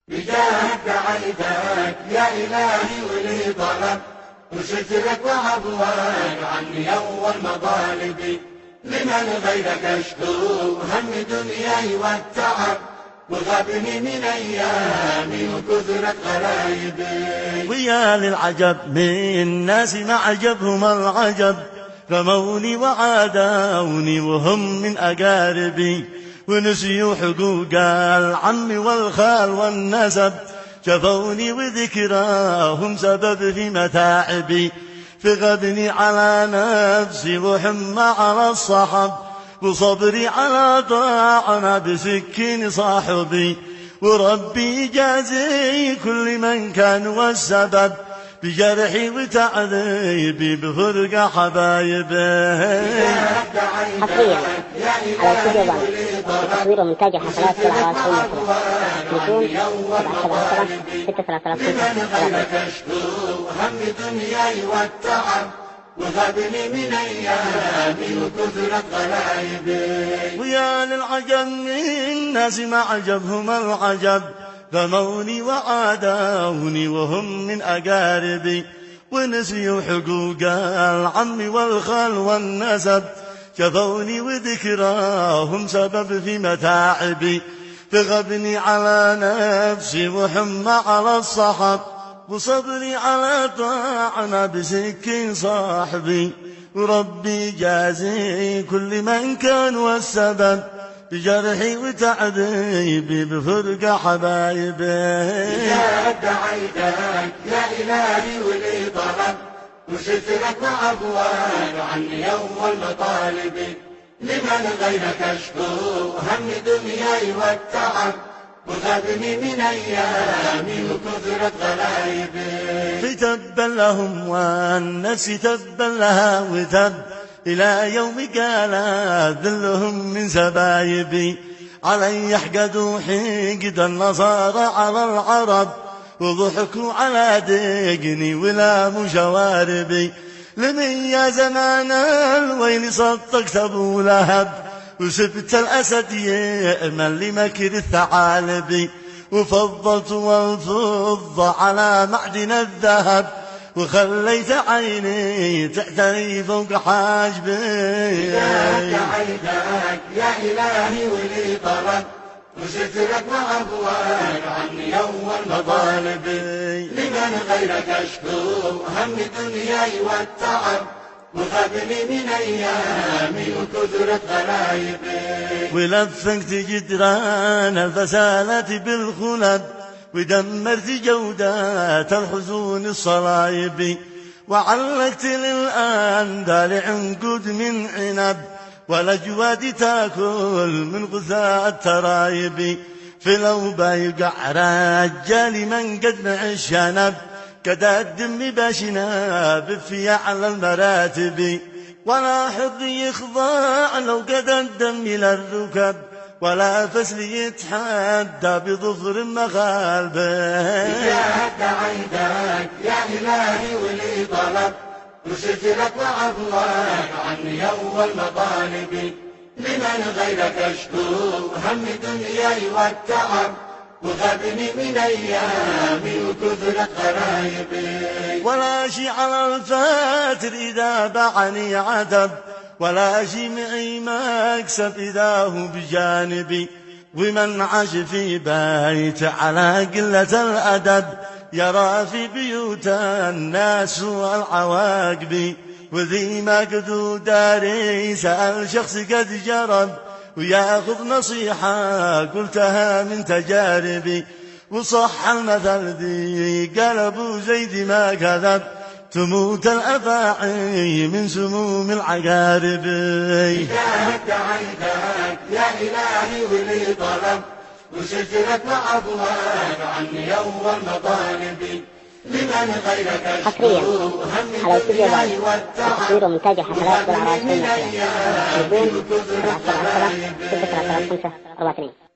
بجاهك دعيتك يا إلهي ولي طلب وشكرك وعفوك عني أول مطالبي. لمن غيرك أشكو هم دنياي والتعب وغابني من أيامي وكثرت غرايبي. ويا للعجب من ناس ما عجبهم العجب رموني وعادوني وهم من أقاربي ونسيوا حقوق العم والخال والنسب شفوني وذكراهم سبب في متاعبي فغبني على نفسي وحمى على الصحب وصبري على طاعنا بسكين صاحبي وربي جازي كل من كان والسبب بجرحي وتعذيبي بفرقة حبايبي. حصريا على استوديو بان لتصوير ومونتاج حفلات في الأعراس والمسرح تليفون 773 هم دنياي والتعب وغابني من أيامي وكثرت غلايبي. ويا للعجب من ناس ما عجبهم العجب رموني وعادوني وهم من أقاربي ونسيوا حقوق العم والخال والنسب شفوني وذكراهم سبب في متاعبي فغبني على نفسي وحمى على الصحب وصبري على طاعنا بسكين صاحبي وربي جازي كل من كان والسبب بجرحي وتعذيبي بفرقة حبايبي. يا دعيتك يا إلهي ولي طلب وشكرك وعفوك عني أول مطالبي. لمن غيرك أشكو هم دنياي والتعب وغابني من أيامي وكثرت غلايبي. فتبا لهم والنفس تبا لها وتب إلى يوم قال ذلهم من سبايبي علي يحقدوا حقد النصارى على العرب وضحكوا على دقني ولا مشواربي. لمن يا زمان الويل صدقت أبو لهب وسبت الأسد يأمن لمكر الثعالب وفضلت والفضة على معدن الذهب وخليت عيني تعتري فوق حاجبي. يا دعيتك يا إلهي ولي طلب وشكرك وعفوك عني أول مطالبي. لمن غيرك أشكو هم دنياي والتعب وغابني من أيامي وكثرت غلايبي. ولفقت جدران الفسالة بالخلب ودمرت جودات الحزون الصلايب وعلقت للآندال عنقود من عنب والأجواد تاكل من غثاء الترايب في الأوبا يقع رجال من قد مع الشنب كدا الدم باشنا بفي على المراتب ولا حظ يخضع لو قد الدم إلى الركب ولا فسل يتحدى بظفر مغالبه. يا دعيتك يا إلهي ولي طلب وشكرك وعفوك عني أول مطالبي. لمن غيرك أشكو هم دنياي والتعب وغابني من أيامي وكثرت غرايبي. ولا شي على الفاتر إذا باعني عتب ولا شي معي مكسب إذا هو بجانبي ومن عاش في بيت على قلة الأدب يرى في بيوت الناس والعواقب وذي ما قدو داري سأل شخص قد جرب وياخذ نصيحة قلتها من تجاربي وصح المثل ذي قال أبو زيد ما كذب تموت الأفاعي من سموم العقارب. يا دعيتك يا إلهي ولي طلب وشكرك وعفوك عني أول مطالبي. لمن غيرك حصريا على استوديو بان لتصوير ومونتاج حفلات في الأعراس والمسرح تليفون 773 635 24.